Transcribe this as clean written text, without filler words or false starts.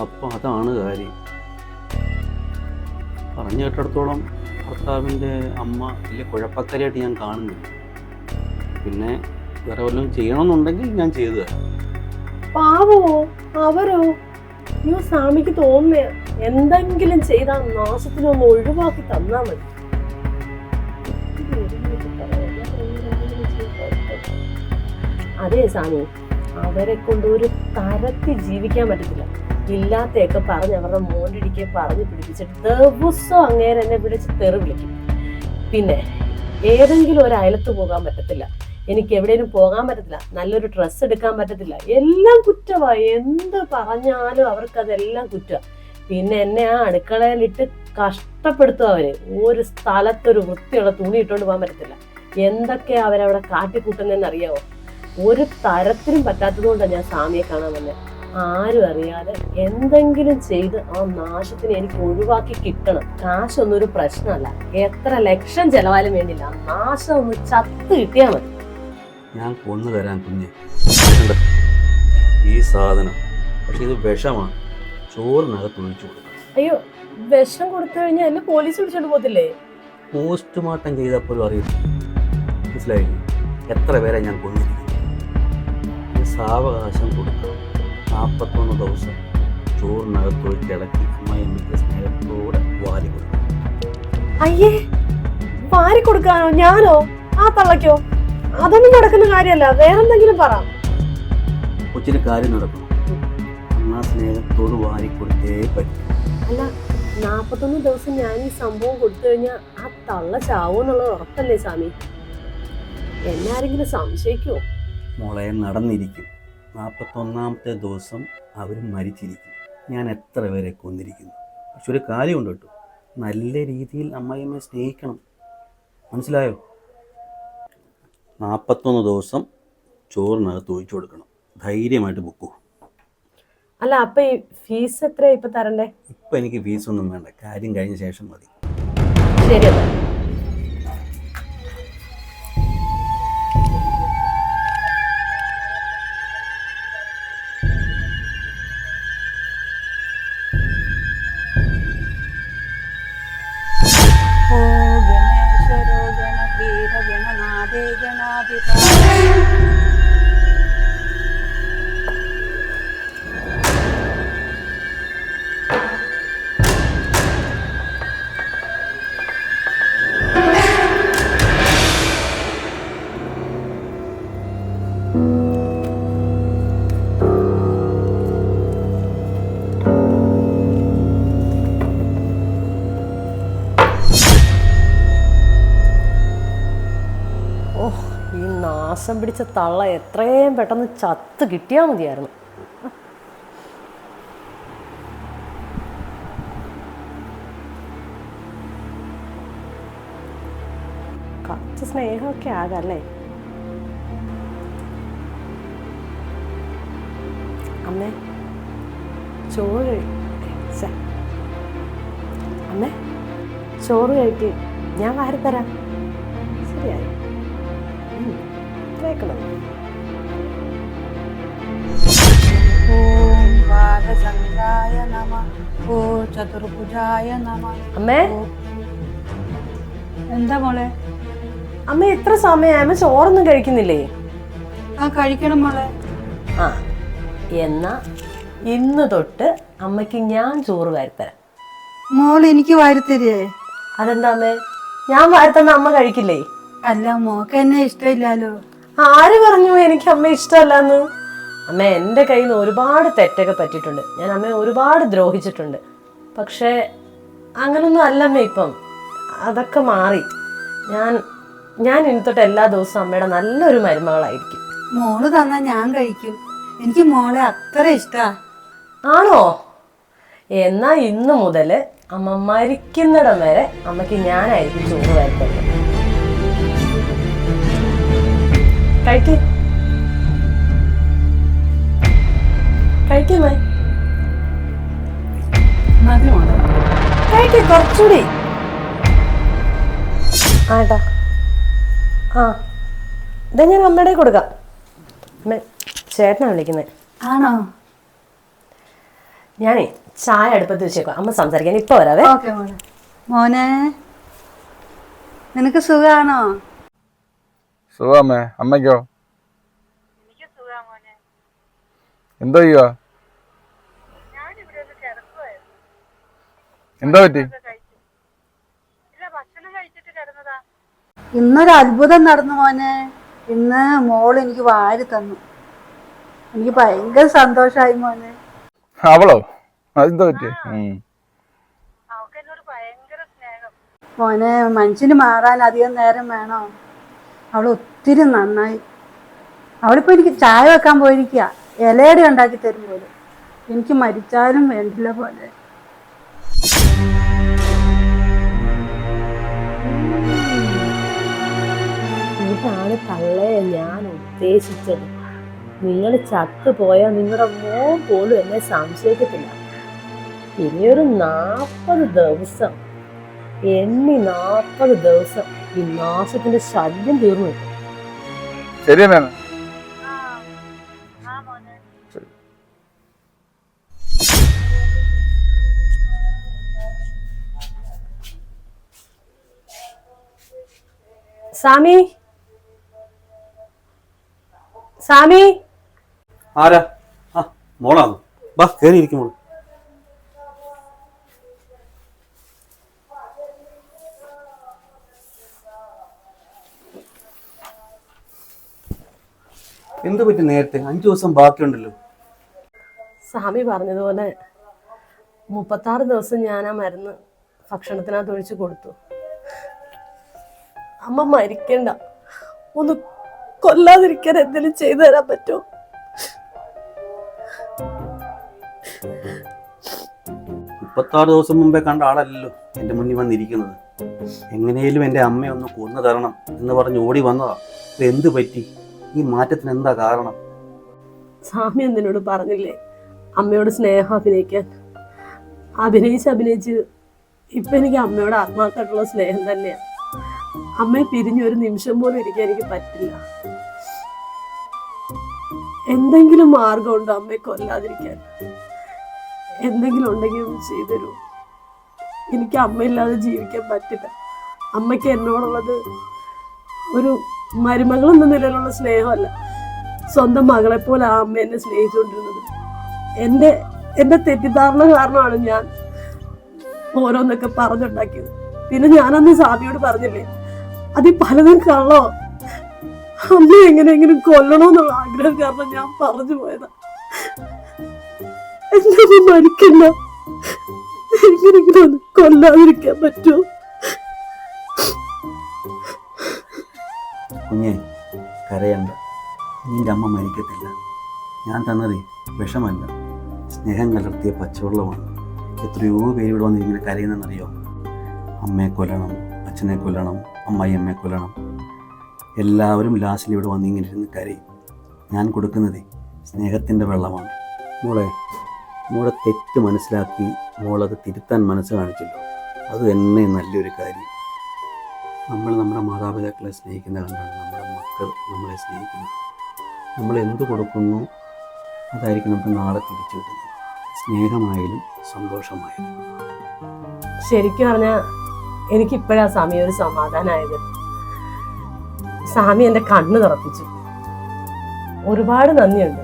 അപ്പോൾ അതാണ് കാര്യം. പറഞ്ഞു കേട്ടിടത്തോളം ഭർത്താവിൻ്റെ അമ്മ വലിയ കുഴപ്പക്കാരിയായിട്ട് ഞാൻ കാണുന്നില്ല. പിന്നെ വേറെ വല്ലതും ചെയ്യണമെന്നുണ്ടെങ്കിൽ ഞാൻ ചെയ്തു തരാം. പാവോ അവരോ? അയ്യോ സ്വാമിക്ക് തോന്നുന്നേ എന്തെങ്കിലും ചെയ്താൽ നാശത്തിനൊന്ന് ഒഴിവാക്കി തന്നാ മതി. അതെ സ്വാമി, അവരെ കൊണ്ട് ഒരു തരത്തിൽ ജീവിക്കാൻ പറ്റത്തില്ല. ഇല്ലാത്തയൊക്കെ പറഞ്ഞ് അവരുടെ മോണ്ടിടിക്കെ പറഞ്ഞ് പിടിപ്പിച്ചിട്ട് ദിവസം അങ്ങേരെ എന്നെ വിളിച്ച് തെറി വിളിക്കും. പിന്നെ ഏതെങ്കിലും ഒരു അയലത്ത് പോകാൻ പറ്റത്തില്ല, എനിക്ക് എവിടെയും പോകാൻ പറ്റത്തില്ല, നല്ലൊരു ഡ്രസ്സ് എടുക്കാൻ പറ്റത്തില്ല, എല്ലാം കുറ്റമാണ്. എന്ത് പറഞ്ഞാലും അവർക്കതെല്ലാം കുറ്റമാണ്. പിന്നെ എന്നെ ആ അടുക്കളയിലിട്ട് കഷ്ടപ്പെടുത്തുക. അവര് ഒരു സ്ഥലത്തൊരു വൃത്തിയുള്ള തുണി ഇട്ടുകൊണ്ട് പോകാൻ പറ്റത്തില്ല. എന്തൊക്കെയാ അവരവിടെ കാട്ടിക്കൂട്ടുന്നതെന്ന് അറിയാവോ? ഒരു തരത്തിലും പറ്റാത്തത് കൊണ്ടാണ് ഞാൻ സ്വാമിയെ കാണാൻ വന്നത്. ആരും അറിയാതെ എന്തെങ്കിലും ചെയ്ത് ആ നാശത്തിന് എനിക്ക് ഒഴിവാക്കി കിട്ടണം. നാശമൊന്നും ഒരു പ്രശ്നമല്ല, എത്ര ലക്ഷം ചെലവാലും വേണ്ടില്ല, ആ നാശം ഒന്ന് ചത്ത് കിട്ടിയാൽ മതി. ഞാൻ കൊന്നു തരാൻ കുഞ്ഞെ. ഈ സാധനം പക്ഷെ ഇത് വിഷമാണ്, ചോറിനകത്ത് ഒഴിച്ചു കൊടുക്കണം. അയ്യോ, വിഷം കൊടുത്തു കഴിഞ്ഞാൽ എന്നെ പോലീസ് പിടിച്ചോണ്ട് പോകത്തില്ലേ? പോസ്റ്റ്മോർട്ടം ചെയ്തപ്പോഴും അറിയില്ല. മനസ്സിലായില്ലേ? എത്ര പേരെ ഞാൻ കൊന്നിരിക്കുന്നു. സാവകാശം കൊടുക്കണം. 41 ദിവസം ചോറിനകത്ത് ഒഴിച്ച് ഇളക്കി അമ്മയമ്മയ്ക്ക് സ്നേഹത്തോടെ വാരി കൊടുക്കണം. അയ്യേ, വാരി കൊടുക്കാനോ? ഞാനോ? ആ തള്ളക്കോ? അതൊന്നും നടക്കുന്ന കാര്യമല്ല, വേറെന്തെങ്കിലും പറ. കൊച്ചിന് കാര്യം നടക്കണം. അമ്മ സ്നേഹത്തോട് വാരി കൊടുത്തേ പറ്റും. അല്ല, 41 ദിവസം ഞാൻ ഈ സംഭവം കൊടുത്തു കഴിഞ്ഞാൽ ആ തള്ള ചാവൂന്നുള്ളത് ഉറപ്പല്ലേ സ്വാമി? എന്നെ ആരെങ്കിലും സംശയിക്കുമോ? മോളെ നടന്നിരിക്കും. 41ാമത്തെ ദിവസം അവർ മരിച്ചിരിക്കും. ഞാൻ എത്ര പേരെ കൊന്നിരിക്കുന്നു. പക്ഷെ ഒരു കാര്യമുണ്ട് കേട്ടോ, നല്ല രീതിയിൽ അമ്മായിയമ്മയെ സ്നേഹിക്കണം. മനസ്സിലായോ? 41 ദിവസം ചോറിനകത്ത് ഒഴിച്ചു കൊടുക്കണം. ധൈര്യമായിട്ട് ബുക്കൂ. അല്ല, അപ്പൊ ഈ ഫീസ് എത്രയാ ഇപ്പൊ തരണ്ടേ? ഇപ്പം എനിക്ക് ഫീസൊന്നും വേണ്ട, കാര്യം കഴിഞ്ഞ ശേഷം മതി. ശരി. ഈ നാശം പിടിച്ച തള്ള എത്രയും പെട്ടെന്ന് ചത്ത് കിട്ടിയാൽ മതിയായിരുന്നു. കുറച്ച് സ്നേഹമൊക്കെ ആകല്ലേ. അമ്മേ, ചോറ് അമ്മേ, ചോറ് കഴിക്ക്, ഞാൻ വാരിത്തരാം. ശരിയായി. ഓം വാദചന്ദ്രായ നമഃ. ഓം ചതുർഭുജായ നമഃ. അമ്മേ, എന്താ മോളെ? അമ്മ എത്ര സമയം? അമ്മ ചോറൊന്നും കഴിക്കുന്നില്ലേ? ആ, കഴിക്കണം മോളെ. ആ, എന്നാ ഇന്ന് തൊട്ട് അമ്മയ്ക്ക് ഞാൻ ചോറ് വാരിത്തരാം. മോൾ എനിക്ക് വാരിത്തരേ? അതെന്താ അമ്മേ? ഞാൻ വാരിത്തന്ന അമ്മ കഴിക്കില്ലേ? അല്ല, മോക്ക് എന്നെ ഇഷ്ടമില്ലാലോ. ആര് പറഞ്ഞു എനിക്ക് അമ്മ ഇഷ്ടമല്ലാന്ന്? അമ്മ, എൻ്റെ കയ്യിൽ നിന്ന് ഒരുപാട് തെറ്റൊക്കെ പറ്റിയിട്ടുണ്ട്. ഞാൻ അമ്മയെ ഒരുപാട് ദ്രോഹിച്ചിട്ടുണ്ട്. പക്ഷേ അങ്ങനൊന്നും അല്ലമ്മ ഇപ്പം. അതൊക്കെ മാറി. ഞാൻ ഇനി തൊട്ട് എല്ലാ ദിവസവും അമ്മയുടെ നല്ലൊരു മരുമകളായിരിക്കും. മോള് തന്നാ ഞാൻ കഴിക്കും. എനിക്ക് മോളെ അത്ര ഇഷ്ടാ. ആണോ? എന്നാ ഇന്ന് മുതൽ അമ്മ മരിക്കുന്നിടം വരെ അമ്മയ്ക്ക് ഞാനായിരിക്കും ചോറ് വാരിത്തരുന്നത്. കഴിക്കേ കുറച്ചുകൂടി ആട്ടാ. ആ, ഇതാ ഞാൻ അമ്മയുടെ കൊടുക്കാം. ചേട്ടനാ വിളിക്കുന്നത്. ആണോ? ഞാനേ ചായ അടുപ്പത്ത് വെച്ചേക്കോ, അമ്മ സംസാരിക്കാൻ ഇപ്പൊ വരാവേ. ഓക്കെ മോനെ. മോനെ നിനക്ക് സുഖാണോ? സുഖമേ. അമ്മയ്ക്കോ? എന്തോ ചെയ്യുക? എന്താ പറ്റി? ഇന്നൊരു അത്ഭുതം നടന്നു മോനെ. ഇന്ന് മോള് എനിക്ക് വാരി തന്നു. എനിക്ക് ഭയങ്കര സന്തോഷായി മോനെ. അവളോ? അതെന്താ പറ്റി? മോനെ മനുഷ്യന് മാറാൻ അധികം നേരം വേണോ? അവൾ ഒത്തിരി നന്നായി. അവളിപ്പോ എനിക്ക് ചായ വെക്കാൻ പോയിരിക്കുക, ഇലയട ഉണ്ടാക്കി തരും പോലെ. എനിക്ക് മരിച്ചാലും വേണ്ടില്ല പോലെ. ഇതാണ് തള്ളയെ ഞാൻ ഉദ്ദേശിച്ചത്. നിങ്ങൾ ചത്തുപോയാൽ നിങ്ങളുടെ മോൻ പോലും എന്നെ സംശയിക്കത്തില്ല. ഇനിയൊരു 40 ദിവസം, 40 ദിവസം ഈ നാശത്തിന്റെ ശല്യം തീർന്നു കിട്ടും. ശരി അമ്മേ. സാമി, സാമി. ആരാ? ആ മോളാണ്. ബാ കയറിയിരിക്കും മോള്. എന്ത് പറ്റി നേരത്തെ? 5 ദിവസം ബാക്കിയുണ്ടല്ലോ. സ്വാമി പറഞ്ഞതുപോലെ 36 ദിവസം ഞാൻ ആ മരുന്ന് ഭക്ഷണത്തിനകത്ത് ഒഴിച്ച് കൊടുത്തു. അമ്മ മരിക്കണ്ട, ഒന്ന് കൊല്ലാതിരിക്കാൻ എന്തെങ്കിലും ചെയ്തു തരാൻ പറ്റുമോ? 36 ദിവസം മുമ്പേ കണ്ട ആളല്ലല്ലോ എൻ്റെ മുന്നിൽ വന്നിരിക്കുന്നത്. എങ്ങനെയും എൻ്റെ അമ്മയെ ഒന്ന് കൊന്നു തരണം എന്ന് പറഞ്ഞ് ഓടി വന്നതാ. ഇപ്പൊ എന്ത് പറ്റി? ഈ മാറ്റത്തിന് എന്താ കാരണം? സ്വാമി എന്തിനോട് പറഞ്ഞില്ലേ അമ്മയോട് സ്നേഹം അഭിനയിക്കാൻ? അഭിനയിച്ച് ഇപ്പൊ എനിക്ക് അമ്മയോട് ആത്മാർത്ഥമായിട്ടുള്ള സ്നേഹം തന്നെയാണ്. അമ്മയെ പിരിഞ്ഞ് ഒരു നിമിഷം പോലും ഇരിക്കാൻ എനിക്ക് പറ്റില്ല. എന്തെങ്കിലും മാർഗമുണ്ടോ അമ്മയെ കൊല്ലാതിരിക്കാൻ? എന്തെങ്കിലും ഉണ്ടെങ്കിൽ ഒന്ന് ചെയ്തരൂ. എനിക്ക് അമ്മയില്ലാതെ ജീവിക്കാൻ പറ്റില്ല. അമ്മയ്ക്ക് എന്നോടുള്ളത് ഒരു മരുമകൾ എന്ന നിലയിലുള്ള സ്നേഹമല്ല, സ്വന്തം മകളെ പോലെ ആ അമ്മ എന്നെ സ്നേഹിച്ചുകൊണ്ടിരുന്നത്. എൻ്റെ തെറ്റിദ്ധാരണ കാരണമാണ് ഞാൻ ഓരോന്നൊക്കെ പറഞ്ഞുണ്ടാക്കിയത്. പിന്നെ ഞാനന്ന് സ്വാമിയോട് പറഞ്ഞില്ലേ, അതിൽ പലതും കള്ളോ. അമ്മ എങ്ങനെയെങ്കിലും കൊല്ലണമെന്നുള്ള ആഗ്രഹം കാരണം ഞാൻ പറഞ്ഞു പോയതാ. എന്നെ മരിക്കില്ല, എങ്ങനെയെങ്കിലും ഒന്ന് കൊല്ലാതിരിക്കാൻ പറ്റുമോ? കുഞ്ഞെ കരയണ്ട, നിന്റെ അമ്മ മരിക്കത്തില്ല. ഞാൻ തന്നതേ വിഷമല്ല, സ്നേഹം കലർത്തിയ പച്ചവെള്ളമാണ്. എത്രയോ പേര് ഇവിടെ വന്ന് ഇങ്ങനെ കരയുന്നതെന്നറിയോ? അമ്മയെ കൊല്ലണം, അച്ഛനെ കൊല്ലണം, അമ്മയെ കൊല്ലണം. എല്ലാവരും ലാസ്റ്റിൽ ഇവിടെ വന്ന് ഇങ്ങനെ ഇരുന്ന് കരയും. ഞാൻ കൊടുക്കുന്നതേ സ്നേഹത്തിൻ്റെ വെള്ളമാണ്. മോളെ തെറ്റ് മനസ്സിലാക്കി മോളത് തിരുത്താൻ മനസ്സ് കാണിച്ചല്ലോ, അത് തന്നെ നല്ലൊരു കാര്യം. നമ്മൾ നമ്മുടെ മാതാപിതാക്കളെ സ്നേഹിക്കുന്ന കണ്ടാണ് നമ്മുടെ മക്കൾ നമ്മളെ സ്നേഹിക്കുന്നത്. നമ്മൾ എന്ത് കൊടുക്കുന്നു അതായിരിക്കും നമുക്ക് നാളെ തിരിച്ചു കിട്ടുന്നത്. സ്നേഹമായാലും സന്തോഷമായാലും. ശരിക്കും പറഞ്ഞാൽ എനിക്കിപ്പോഴാ സ്വാമി ഒരു സമാധാനമായത്. സ്വാമി എൻ്റെ കണ്ണ് തുറപ്പിച്ചു. ഒരുപാട് നന്ദിയുണ്ട്.